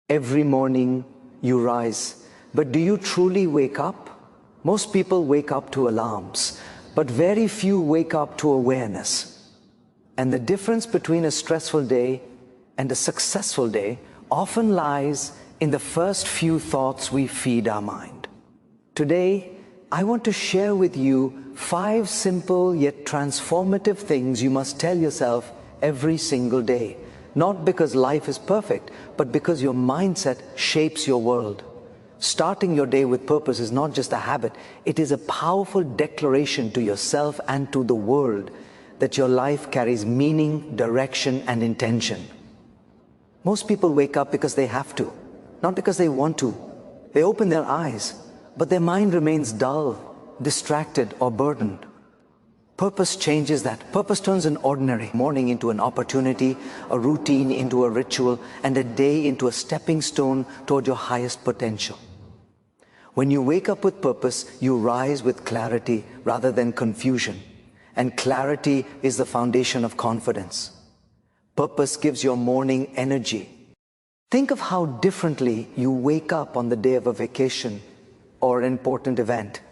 Every morning you rise, but do you truly wake up? Most people wake up to alarms, but very few wake up to awareness. And the difference between a stressful day and a successful day often lies in the first few thoughts we feed our mind. Today, I want to share with you 5 simple yet transformative things you must tell yourself every single day. Not because life is perfect, but because your mindset shapes your world. Starting your day with purpose is not just a habit, it is a powerful declaration to yourself and to the world that your life carries meaning, direction, and intention. Most people wake up because they have to, not because they want to. They open their eyes, but their mind remains dull, distracted, or burdened. Purpose changes that. Purpose turns an ordinary morning into an opportunity, a routine into a ritual, and a day into a stepping stone toward your highest potential. When you wake up with purpose, you rise with clarity rather than confusion. And clarity is the foundation of confidence. Purpose gives your morning energy. Think of how differently you wake up on the day of a vacation or an important event.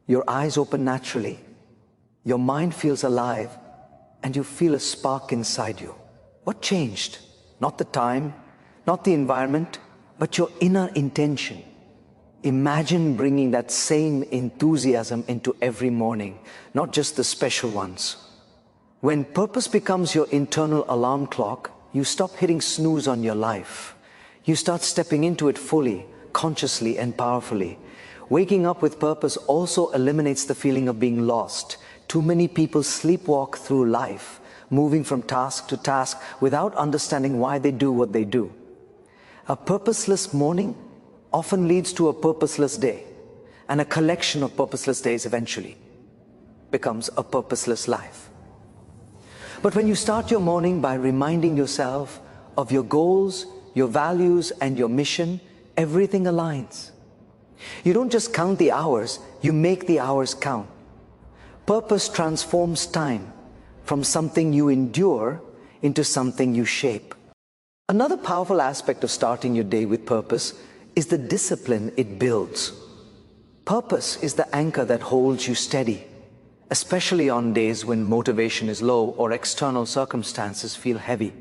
Your eyes open naturally. Your mind feels alive, and you feel a spark inside you. What changed? Not the time, not the environment, but your inner intention. Imagine bringing that same enthusiasm into every morning, not just the special ones. When purpose becomes your internal alarm clock, you stop hitting snooze on your life. You start stepping into it fully, consciously, and powerfully. Waking up with purpose also eliminates the feeling of being lost. Too many people sleepwalk through life, moving from task to task without understanding why they do what they do. A purposeless morning often leads to a purposeless day, and a collection of purposeless days eventually becomes a purposeless life. But when you start your morning by reminding yourself of your goals, your values, and your mission, everything aligns. You don't just count the hours, you make the hours count. Purpose transforms time from something you endure into something you shape. Another powerful aspect of starting your day with purpose is the discipline it builds. Purpose is the anchor that holds you steady, especially on days when motivation is low or external circumstances feel heavy.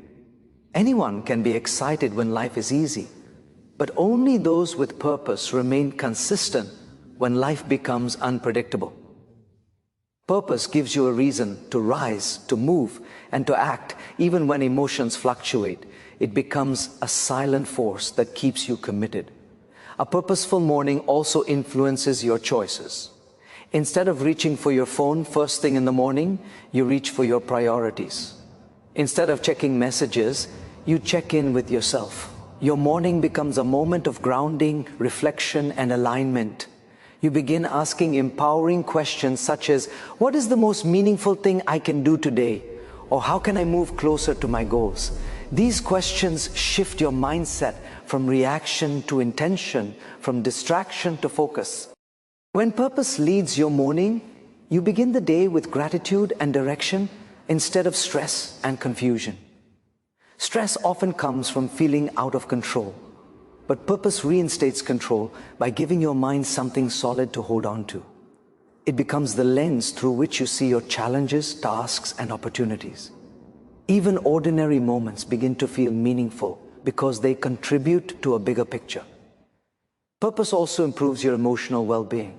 Anyone can be excited when life is easy, but only those with purpose remain consistent when life becomes unpredictable. Purpose gives you a reason to rise, to move, and to act even when emotions fluctuate. It becomes a silent force that keeps you committed. A purposeful morning also influences your choices. Instead of reaching for your phone first thing in the morning, you reach for your priorities. Instead of checking messages, you check in with yourself. Your morning becomes a moment of grounding, reflection, and alignment. You begin asking empowering questions such as, what is the most meaningful thing I can do today? Or how can I move closer to my goals? These questions shift your mindset from reaction to intention, from distraction to focus. When purpose leads your morning, you begin the day with gratitude and direction instead of stress and confusion. Stress often comes from feeling out of control. But purpose reinstates control by giving your mind something solid to hold on to. It becomes the lens through which you see your challenges, tasks, and opportunities. Even ordinary moments begin to feel meaningful because they contribute to a bigger picture. Purpose also improves your emotional well-being.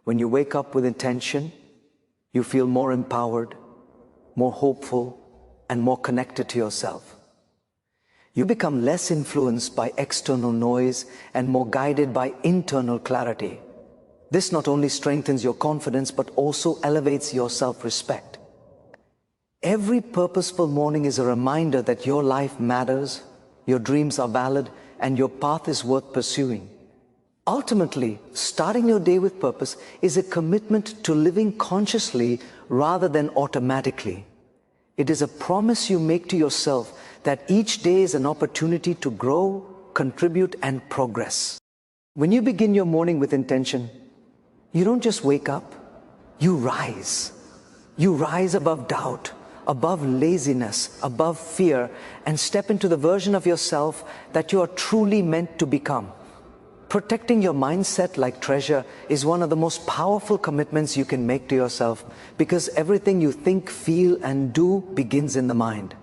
When you wake up with intention, you feel more empowered, more hopeful, and more connected to yourself. You become less influenced by external noise and more guided by internal clarity. This not only strengthens your confidence, but also elevates your self-respect. Every purposeful morning is a reminder that your life matters, your dreams are valid, and your path is worth pursuing. Ultimately, starting your day with purpose is a commitment to living consciously rather than automatically. It is a promise you make to yourself that each day is an opportunity to grow, contribute, and progress. When you begin your morning with intention, you don't just wake up, you rise. You rise above doubt, above laziness, above fear, and step into the version of yourself that you are truly meant to become. Protecting your mindset like treasure is one of the most powerful commitments you can make to yourself, because everything you think, feel, and do begins in the mind.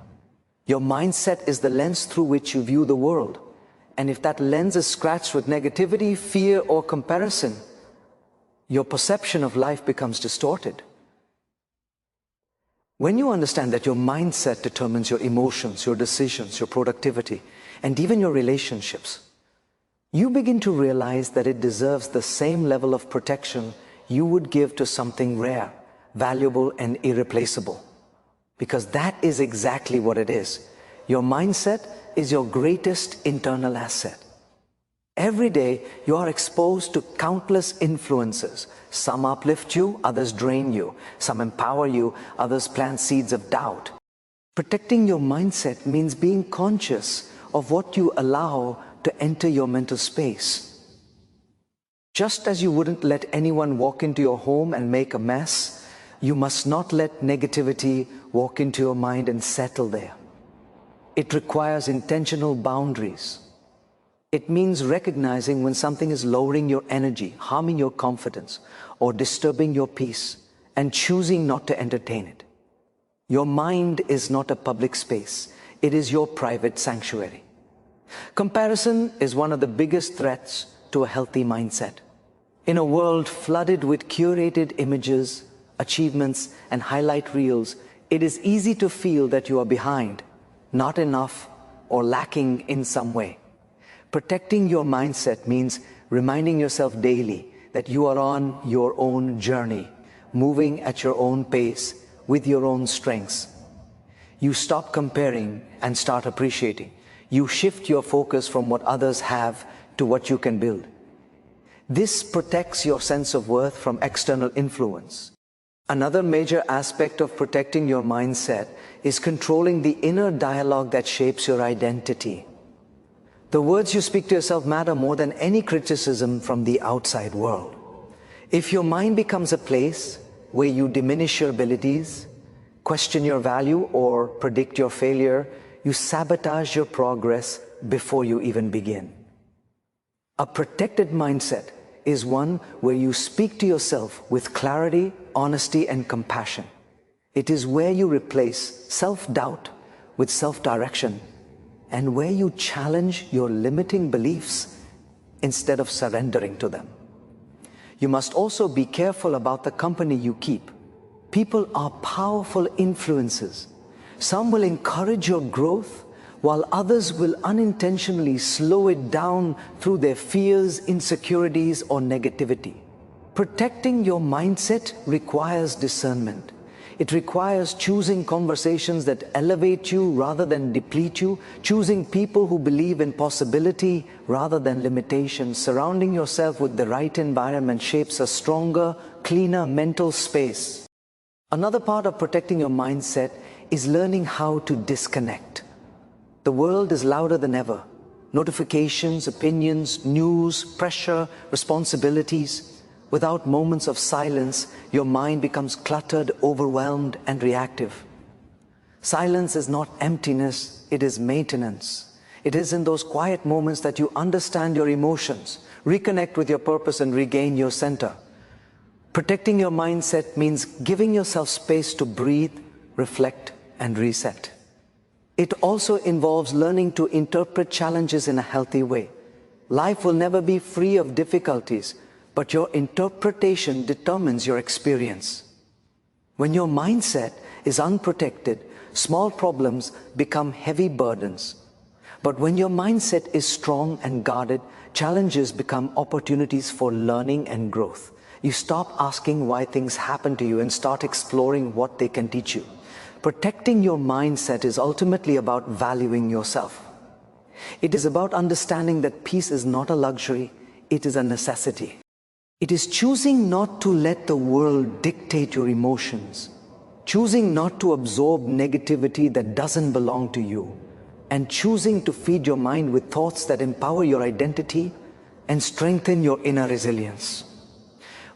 Your mindset is the lens through which you view the world. And if that lens is scratched with negativity, fear, or comparison, your perception of life becomes distorted. When you understand that your mindset determines your emotions, your decisions, your productivity, and even your relationships, you begin to realize that it deserves the same level of protection you would give to something rare, valuable, and irreplaceable. Because that is exactly what it is. Your mindset is your greatest internal asset. Every day, you are exposed to countless influences. Some uplift you, others drain you. Some empower you, others plant seeds of doubt. Protecting your mindset means being conscious of what you allow to enter your mental space. Just as you wouldn't let anyone walk into your home and make a mess, you must not let negativity walk into your mind and settle there. It requires intentional boundaries. It means recognizing when something is lowering your energy, harming your confidence, or disturbing your peace, and choosing not to entertain it. Your mind is not a public space. It is your private sanctuary. Comparison is one of the biggest threats to a healthy mindset. In a world flooded with curated images, achievements, and highlight reels, it is easy to feel that you are behind, not enough, or lacking in some way. Protecting your mindset means reminding yourself daily that you are on your own journey, moving at your own pace, with your own strengths. You stop comparing and start appreciating. You shift your focus from what others have to what you can build. This protects your sense of worth from external influence. Another major aspect of protecting your mindset is controlling the inner dialogue that shapes your identity. The words you speak to yourself matter more than any criticism from the outside world. If your mind becomes a place where you diminish your abilities, question your value, or predict your failure, you sabotage your progress before you even begin. A protected mindset is one where you speak to yourself with clarity, honesty, and compassion. It is where you replace self-doubt with self-direction, and where you challenge your limiting beliefs instead of surrendering to them. You must also be careful about the company you keep. People are powerful influences. Some will encourage your growth, while others will unintentionally slow it down through their fears, insecurities, or negativity. Protecting your mindset requires discernment. It requires choosing conversations that elevate you rather than deplete you, choosing people who believe in possibility rather than limitation. Surrounding yourself with the right environment shapes a stronger, cleaner mental space. Another part of protecting your mindset is learning how to disconnect. The world is louder than ever. Notifications, opinions, news, pressure, responsibilities. Without moments of silence, your mind becomes cluttered, overwhelmed, and reactive. Silence is not emptiness, it is maintenance. It is in those quiet moments that you understand your emotions, reconnect with your purpose, and regain your center. Protecting your mindset means giving yourself space to breathe, reflect, and reset. It also involves learning to interpret challenges in a healthy way. Life will never be free of difficulties, but your interpretation determines your experience. When your mindset is unprotected, small problems become heavy burdens. But when your mindset is strong and guarded, challenges become opportunities for learning and growth. You stop asking why things happen to you and start exploring what they can teach you. Protecting your mindset is ultimately about valuing yourself. It is about understanding that peace is not a luxury, it is a necessity. It is choosing not to let the world dictate your emotions, choosing not to absorb negativity that doesn't belong to you, and choosing to feed your mind with thoughts that empower your identity and strengthen your inner resilience.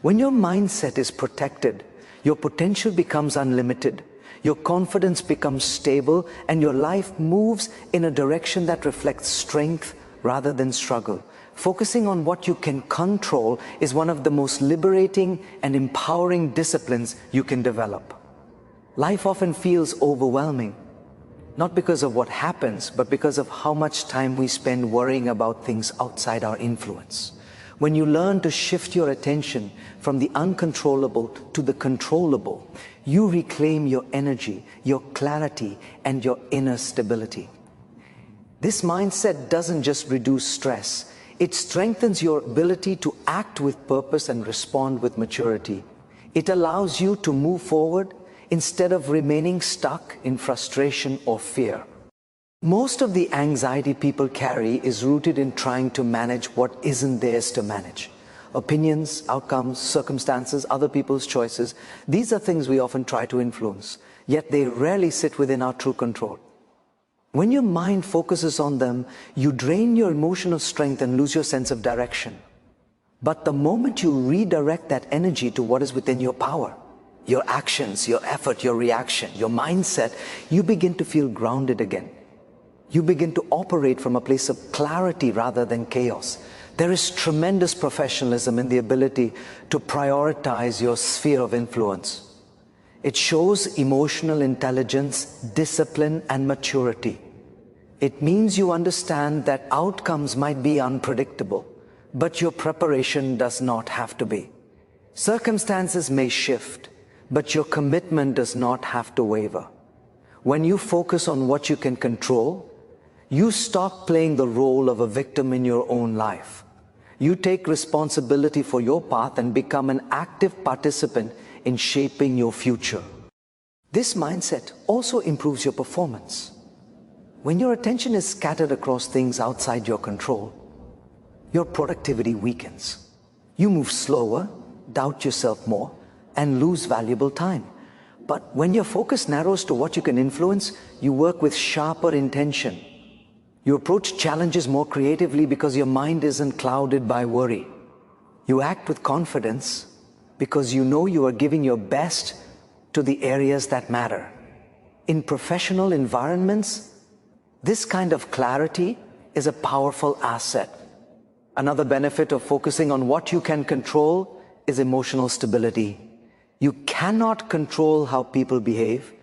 When your mindset is protected, your potential becomes unlimited. Your confidence becomes stable and your life moves in a direction that reflects strength rather than struggle. Focusing on what you can control is one of the most liberating and empowering disciplines you can develop. Life often feels overwhelming, not because of what happens, but because of how much time we spend worrying about things outside our influence. When you learn to shift your attention from the uncontrollable to the controllable, you reclaim your energy, your clarity, and your inner stability. This mindset doesn't just reduce stress, it strengthens your ability to act with purpose and respond with maturity. It allows you to move forward instead of remaining stuck in frustration or fear. Most of the anxiety people carry is rooted in trying to manage what isn't theirs to manage. Opinions, outcomes, circumstances, other people's choices, these are things we often try to influence, yet they rarely sit within our true control. When your mind focuses on them, you drain your emotional strength and lose your sense of direction. But the moment you redirect that energy to what is within your power, your actions, your effort, your reaction, your mindset, you begin to feel grounded again. You begin to operate from a place of clarity rather than chaos. There is tremendous professionalism in the ability to prioritize your sphere of influence. It shows emotional intelligence, discipline, and maturity. It means you understand that outcomes might be unpredictable, but your preparation does not have to be. Circumstances may shift, but your commitment does not have to waver. When you focus on what you can control, you stop playing the role of a victim in your own life. You take responsibility for your path and become an active participant in shaping your future. This mindset also improves your performance. When your attention is scattered across things outside your control, your productivity weakens. You move slower, doubt yourself more, and lose valuable time. But when your focus narrows to what you can influence, you work with sharper intention. You approach challenges more creatively because your mind isn't clouded by worry. You act with confidence because you know you are giving your best to the areas that matter. In professional environments, this kind of clarity is a powerful asset. Another benefit of focusing on what you can control is emotional stability. You cannot control how people behave,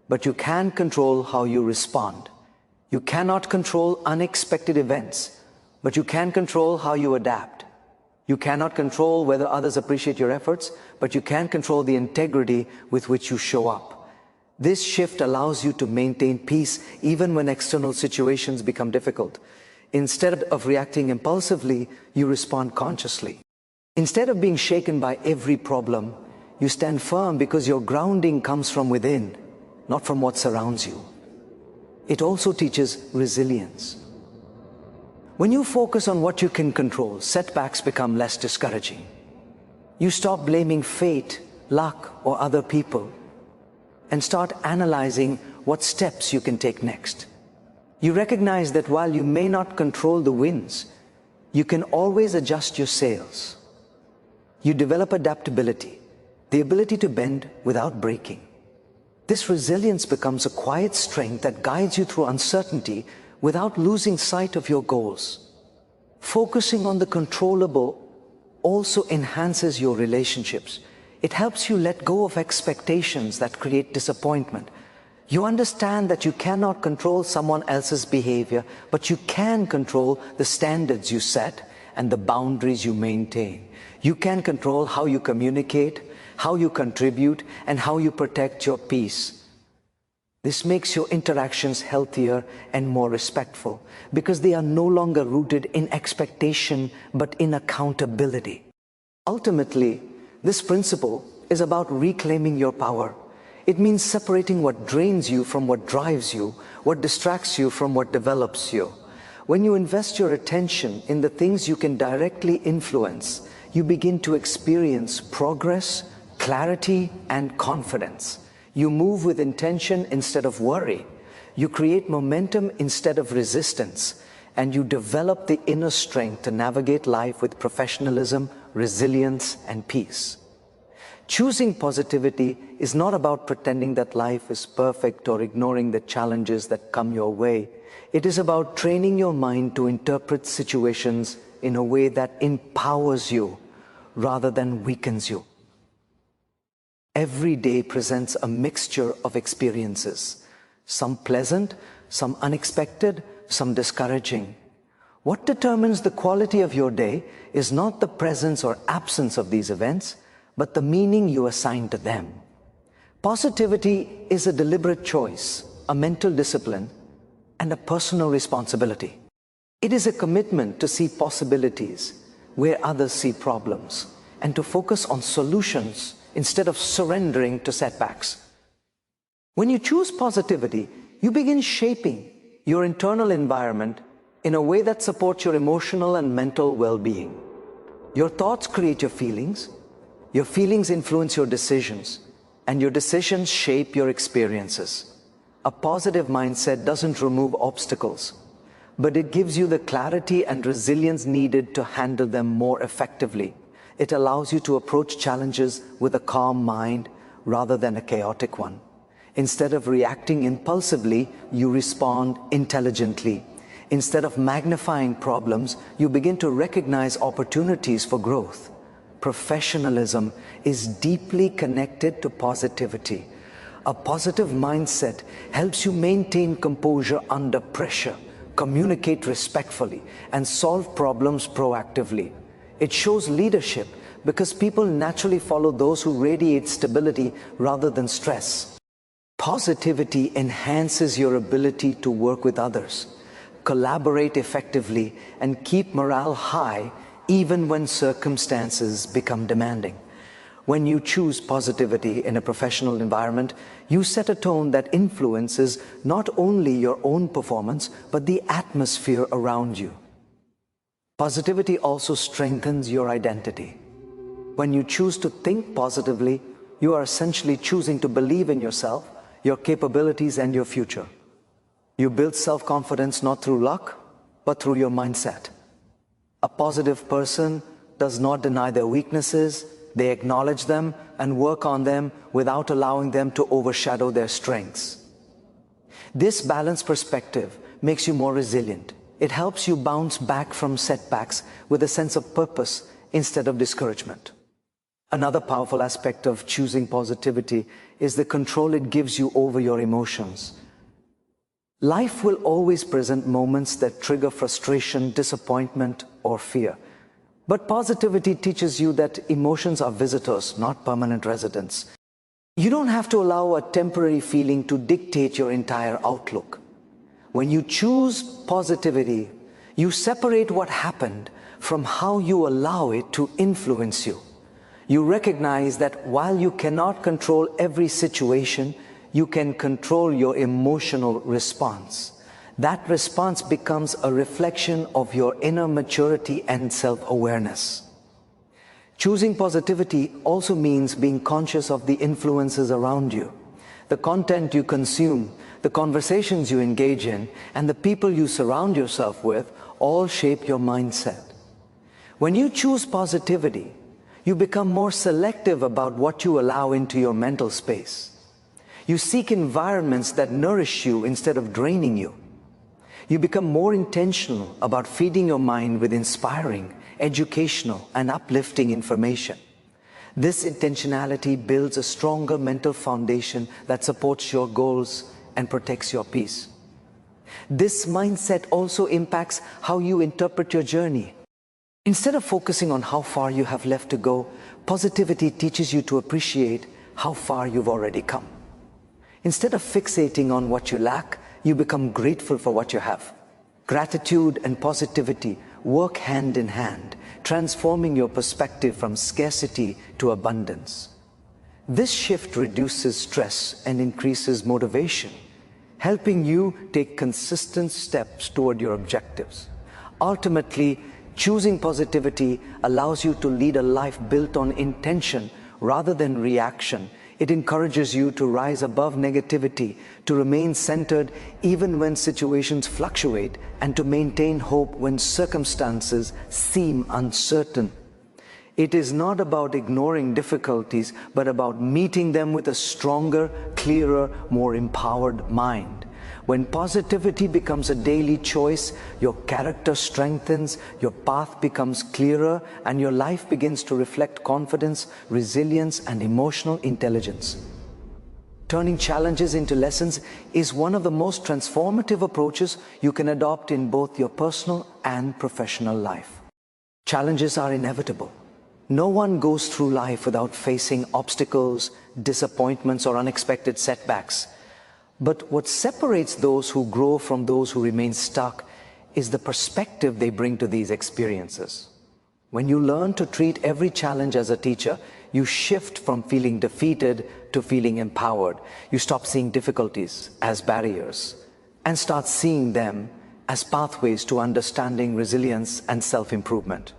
but you can control how you respond. You cannot control unexpected events, but you can control how you adapt. You cannot control whether others appreciate your efforts, but you can control the integrity with which you show up. This shift allows you to maintain peace even when external situations become difficult. Instead of reacting impulsively, you respond consciously. Instead of being shaken by every problem, you stand firm because your grounding comes from within, not from what surrounds you. It also teaches resilience. When you focus on what you can control, setbacks become less discouraging. You stop blaming fate, luck, or other people, and start analyzing what steps you can take next. You recognize that while you may not control the winds, you can always adjust your sails. You develop adaptability, the ability to bend without breaking. This resilience becomes a quiet strength that guides you through uncertainty without losing sight of your goals. Focusing on the controllable also enhances your relationships. It helps you let go of expectations that create disappointment. You understand that you cannot control someone else's behavior, but you can control the standards you set and the boundaries you maintain. You can control how you communicate, how you contribute, and how you protect your peace. This makes your interactions healthier and more respectful because they are no longer rooted in expectation but in accountability. Ultimately, this principle is about reclaiming your power. It means separating what drains you from what drives you, what distracts you from what develops you. When you invest your attention in the things you can directly influence, you begin to experience progress, clarity, and confidence. You move with intention instead of worry. You create momentum instead of resistance, and you develop the inner strength to navigate life with professionalism, resilience, and peace. Choosing positivity is not about pretending that life is perfect or ignoring the challenges that come your way. It is about training your mind to interpret situations in a way that empowers you rather than weakens you. Every day presents a mixture of experiences, some pleasant, some unexpected, some discouraging. What determines the quality of your day is not the presence or absence of these events, but the meaning you assign to them. Positivity is a deliberate choice, a mental discipline, and a personal responsibility. It is a commitment to see possibilities where others see problems, and to focus on solutions instead of surrendering to setbacks. When you choose positivity, you begin shaping your internal environment in a way that supports your emotional and mental well-being. Your thoughts create your feelings influence your decisions, and your decisions shape your experiences. A positive mindset doesn't remove obstacles, but it gives you the clarity and resilience needed to handle them more effectively. It allows you to approach challenges with a calm mind rather than a chaotic one. Instead of reacting impulsively, you respond intelligently. Instead of magnifying problems, you begin to recognize opportunities for growth. Professionalism is deeply connected to positivity. A positive mindset helps you maintain composure under pressure, communicate respectfully, and solve problems proactively. It shows leadership because people naturally follow those who radiate stability rather than stress. Positivity enhances your ability to work with others, collaborate effectively, and keep morale high even when circumstances become demanding. When you choose positivity in a professional environment, you set a tone that influences not only your own performance, but the atmosphere around you. Positivity also strengthens your identity. When you choose to think positively, you are essentially choosing to believe in yourself, your capabilities, and your future. You build self-confidence not through luck, but through your mindset. A positive person does not deny their weaknesses, they acknowledge them and work on them without allowing them to overshadow their strengths. This balanced perspective makes you more resilient. It helps you bounce back from setbacks with a sense of purpose instead of discouragement. Another powerful aspect of choosing positivity is the control it gives you over your emotions. Life will always present moments that trigger frustration, disappointment, or fear. But positivity teaches you that emotions are visitors, not permanent residents. You don't have to allow a temporary feeling to dictate your entire outlook. When you choose positivity, you separate what happened from how you allow it to influence you. You recognize that while you cannot control every situation, you can control your emotional response. That response becomes a reflection of your inner maturity and self-awareness. Choosing positivity also means being conscious of the influences around you. The content you consume, the conversations you engage in, and the people you surround yourself with all shape your mindset. When you choose positivity, you become more selective about what you allow into your mental space. You seek environments that nourish you instead of draining you. You become more intentional about feeding your mind with inspiring, educational, and uplifting information. This intentionality builds a stronger mental foundation that supports your goals and protects your peace. This mindset also impacts how you interpret your journey. Instead of focusing on how far you have left to go, positivity teaches you to appreciate how far you've already come. Instead of fixating on what you lack, you become grateful for what you have. Gratitude and positivity work hand in hand, transforming your perspective from scarcity to abundance. This shift reduces stress and increases motivation, helping you take consistent steps toward your objectives. Ultimately, choosing positivity allows you to lead a life built on intention rather than reaction. It encourages you to rise above negativity, to remain centered even when situations fluctuate, and to maintain hope when circumstances seem uncertain. It is not about ignoring difficulties, but about meeting them with a stronger, clearer, more empowered mind. When positivity becomes a daily choice, your character strengthens, your path becomes clearer, and your life begins to reflect confidence, resilience, and emotional intelligence. Turning challenges into lessons is one of the most transformative approaches you can adopt in both your personal and professional life. Challenges are inevitable. No one goes through life without facing obstacles, disappointments, or unexpected setbacks. But what separates those who grow from those who remain stuck is the perspective they bring to these experiences. When you learn to treat every challenge as a teacher, you shift from feeling defeated to feeling empowered. You stop seeing difficulties as barriers and start seeing them as pathways to understanding, resilience, and self-improvement.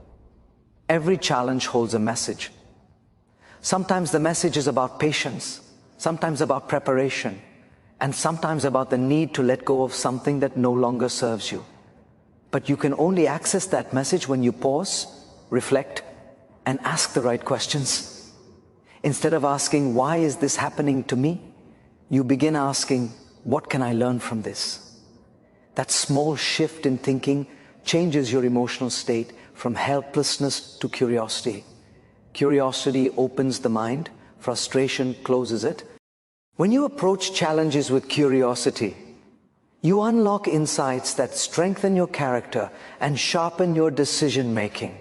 Every challenge holds a message. Sometimes the message is about patience, sometimes about preparation, and sometimes about the need to let go of something that no longer serves you. But you can only access that message when you pause, reflect, and ask the right questions. Instead of asking, why is this happening to me? You begin asking, what can I learn from this? That small shift in thinking changes your emotional state from helplessness to curiosity. Curiosity opens the mind, frustration closes it. When you approach challenges with curiosity, you unlock insights that strengthen your character and sharpen your decision-making.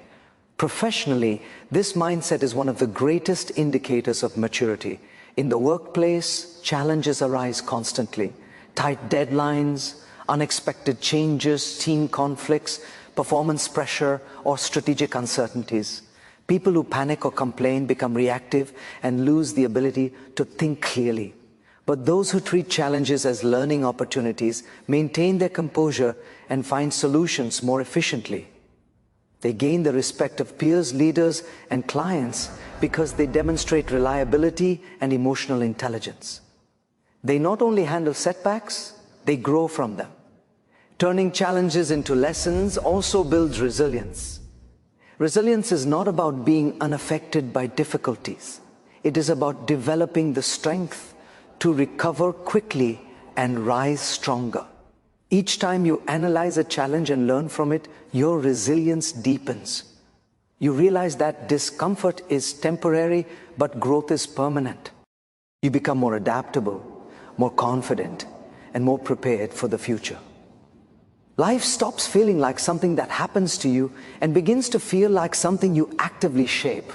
Professionally, this mindset is one of the greatest indicators of maturity. In the workplace, challenges arise constantly. Tight deadlines, unexpected changes, team conflicts, performance pressure, or strategic uncertainties. People who panic or complain become reactive and lose the ability to think clearly. But those who treat challenges as learning opportunities maintain their composure and find solutions more efficiently. They gain the respect of peers, leaders, and clients because they demonstrate reliability and emotional intelligence. They not only handle setbacks, they grow from them. Turning challenges into lessons also builds resilience. Resilience is not about being unaffected by difficulties. It is about developing the strength to recover quickly and rise stronger. Each time you analyze a challenge and learn from it, your resilience deepens. You realize that discomfort is temporary, but growth is permanent. You become more adaptable, more confident, and more prepared for the future. Life stops feeling like something that happens to you and begins to feel like something you actively shape.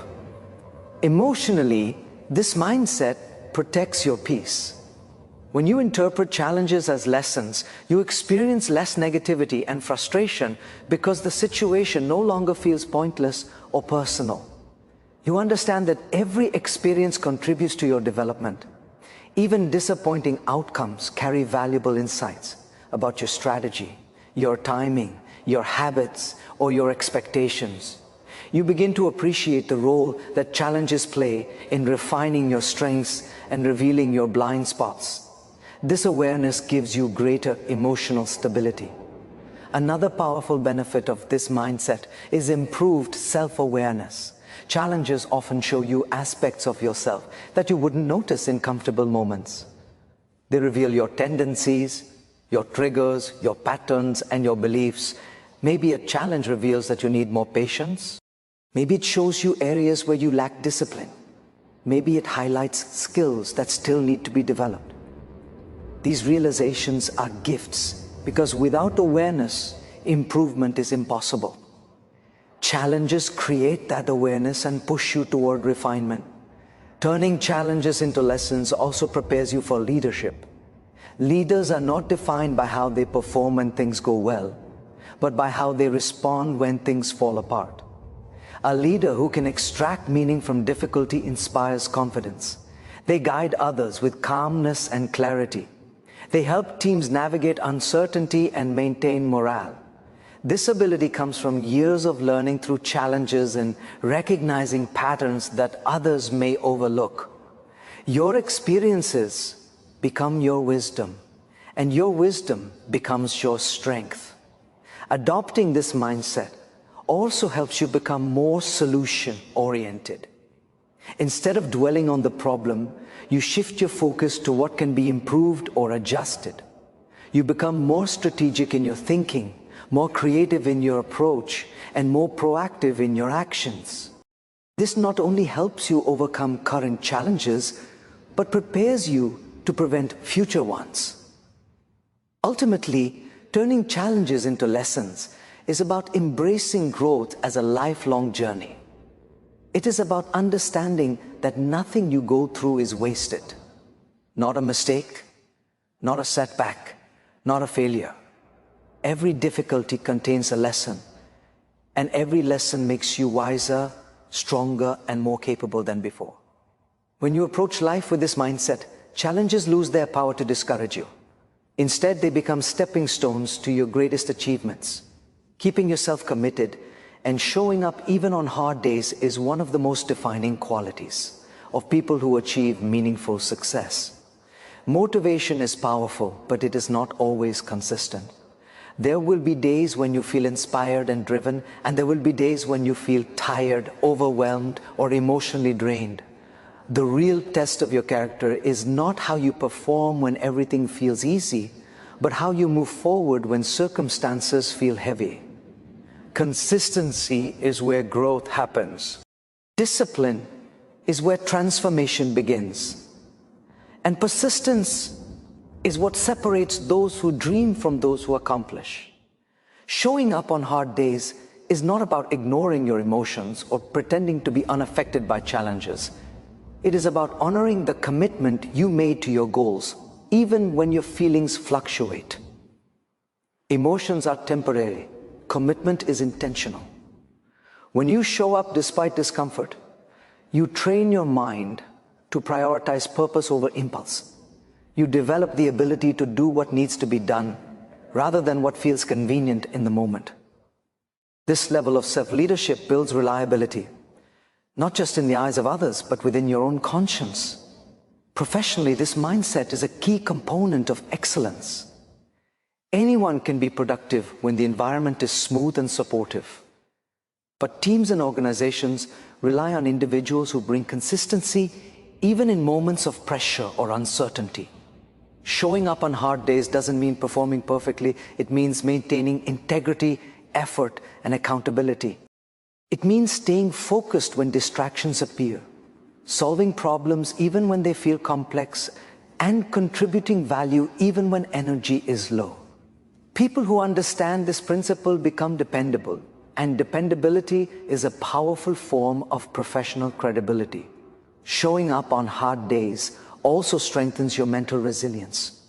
Emotionally, this mindset protects your peace. When you interpret challenges as lessons, you experience less negativity and frustration because the situation no longer feels pointless or personal. You understand that every experience contributes to your development. Even disappointing outcomes carry valuable insights about your strategy, your timing, your habits, or your expectations. You begin to appreciate the role that challenges play in refining your strengths and revealing your blind spots. This awareness gives you greater emotional stability. Another powerful benefit of this mindset is improved self-awareness. Challenges often show you aspects of yourself that you wouldn't notice in comfortable moments. They reveal your tendencies, your triggers, your patterns, and your beliefs. Maybe a challenge reveals that you need more patience. Maybe it shows you areas where you lack discipline. Maybe it highlights skills that still need to be developed. These realizations are gifts because without awareness, improvement is impossible. Challenges create that awareness and push you toward refinement. Turning challenges into lessons also prepares you for leadership. Leaders are not defined by how they perform when things go well, but by how they respond when things fall apart. A leader who can extract meaning from difficulty inspires confidence. They guide others with calmness and clarity. They help teams navigate uncertainty and maintain morale. This ability comes from years of learning through challenges and recognizing patterns that others may overlook. Your experiences become your wisdom, and your wisdom becomes your strength. Adopting this mindset also helps you become more solution-oriented. Instead of dwelling on the problem, you shift your focus to what can be improved or adjusted. You become more strategic in your thinking, more creative in your approach, and more proactive in your actions. This not only helps you overcome current challenges, but prepares you to prevent future ones. Ultimately, turning challenges into lessons is about embracing growth as a lifelong journey. It is about understanding that nothing you go through is wasted. Not a mistake, not a setback, not a failure. Every difficulty contains a lesson, and every lesson makes you wiser, stronger, and more capable than before. When you approach life with this mindset, challenges lose their power to discourage you. Instead, they become stepping stones to your greatest achievements. Keeping yourself committed and showing up even on hard days is one of the most defining qualities of people who achieve meaningful success. Motivation is powerful, but it is not always consistent. There will be days when you feel inspired and driven, and there will be days when you feel tired, overwhelmed, or emotionally drained. The real test of your character is not how you perform when everything feels easy, but how you move forward when circumstances feel heavy. Consistency is where growth happens. Discipline is where transformation begins. And persistence is what separates those who dream from those who accomplish. Showing up on hard days is not about ignoring your emotions or pretending to be unaffected by challenges. It is about honoring the commitment you made to your goals, even when your feelings fluctuate. Emotions are temporary. Commitment is intentional. When you show up despite discomfort, you train your mind to prioritize purpose over impulse. You develop the ability to do what needs to be done rather than what feels convenient in the moment. This level of self-leadership builds reliability, not just in the eyes of others, but within your own conscience. Professionally, this mindset is a key component of excellence. Anyone can be productive when the environment is smooth and supportive. But teams and organizations rely on individuals who bring consistency even in moments of pressure or uncertainty. Showing up on hard days doesn't mean performing perfectly. It means maintaining integrity, effort, and accountability. It means staying focused when distractions appear, solving problems even when they feel complex, and contributing value even when energy is low. People who understand this principle become dependable, and dependability is a powerful form of professional credibility. Showing up on hard days also strengthens your mental resilience.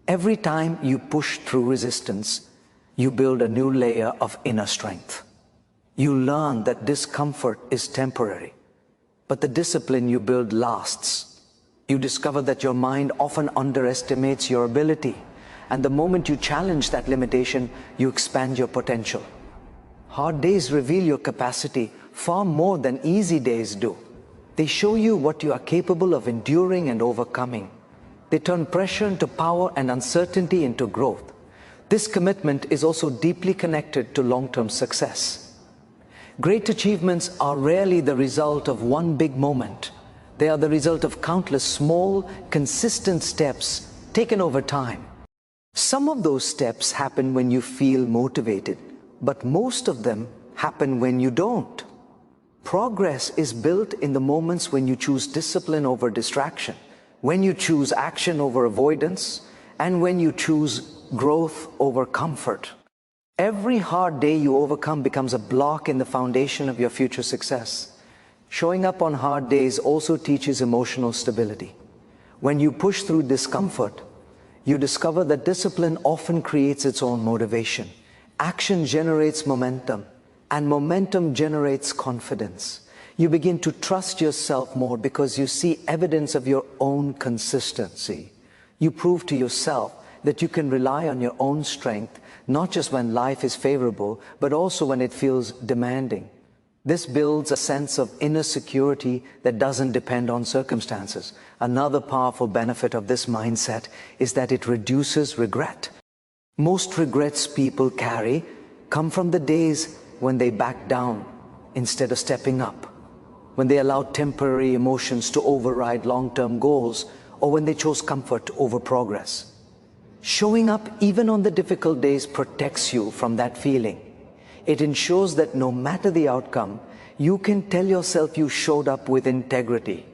Every time you push through resistance, you build a new layer of inner strength. You learn that discomfort is temporary, but the discipline you build lasts. You discover that your mind often underestimates your ability, and the moment you challenge that limitation, you expand your potential. Hard days reveal your capacity far more than easy days do. They show you what you are capable of enduring and overcoming. They turn pressure into power and uncertainty into growth. This commitment is also deeply connected to long-term success. Great achievements are rarely the result of one big moment. They are the result of countless small, consistent steps taken over time. Some of those steps happen when you feel motivated, but most of them happen when you don't. Progress is built in the moments when you choose discipline over distraction, when you choose action over avoidance, and when you choose growth over comfort. Every hard day you overcome becomes a block in the foundation of your future success. Showing up on hard days also teaches emotional stability. When you push through discomfort, you discover that discipline often creates its own motivation. Action generates momentum, and momentum generates confidence. You begin to trust yourself more because you see evidence of your own consistency. You prove to yourself that you can rely on your own strength, not just when life is favorable, but also when it feels demanding. This builds a sense of inner security that doesn't depend on circumstances. Another powerful benefit of this mindset is that it reduces regret. Most regrets people carry come from the days when they back down instead of stepping up, when they allowed temporary emotions to override long-term goals, or when they chose comfort over progress. Showing up even on the difficult days protects you from that feeling. It ensures that no matter the outcome, you can tell yourself you showed up with integrity.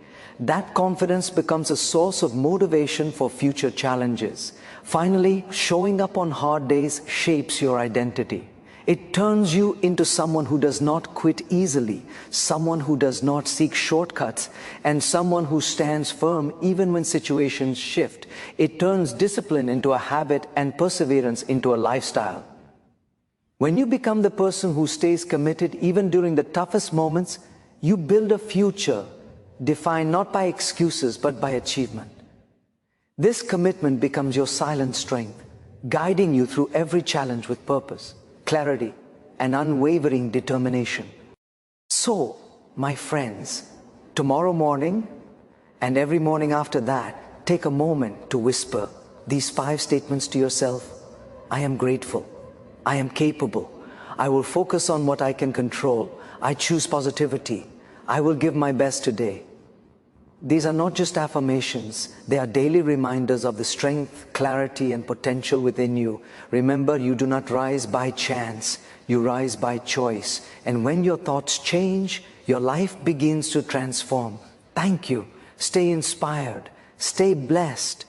That confidence becomes a source of motivation for future challenges. Finally, showing up on hard days shapes your identity. It turns you into someone who does not quit easily, someone who does not seek shortcuts, and someone who stands firm even when situations shift. It turns discipline into a habit and perseverance into a lifestyle. When you become the person who stays committed even during the toughest moments, you build a future defined not by excuses but by achievement. This commitment becomes your silent strength, guiding you through every challenge with purpose, clarity, and unwavering determination. So, my friends, tomorrow morning and every morning after that, take a moment to whisper these 5 statements to yourself. I am grateful. I am capable. I will focus on what I can control. I choose positivity. I will give my best today. These are not just affirmations, they are daily reminders of the strength, clarity, and potential within you. Remember, you do not rise by chance, you rise by choice. And when your thoughts change, your life begins to transform. Thank you. Stay inspired, stay blessed,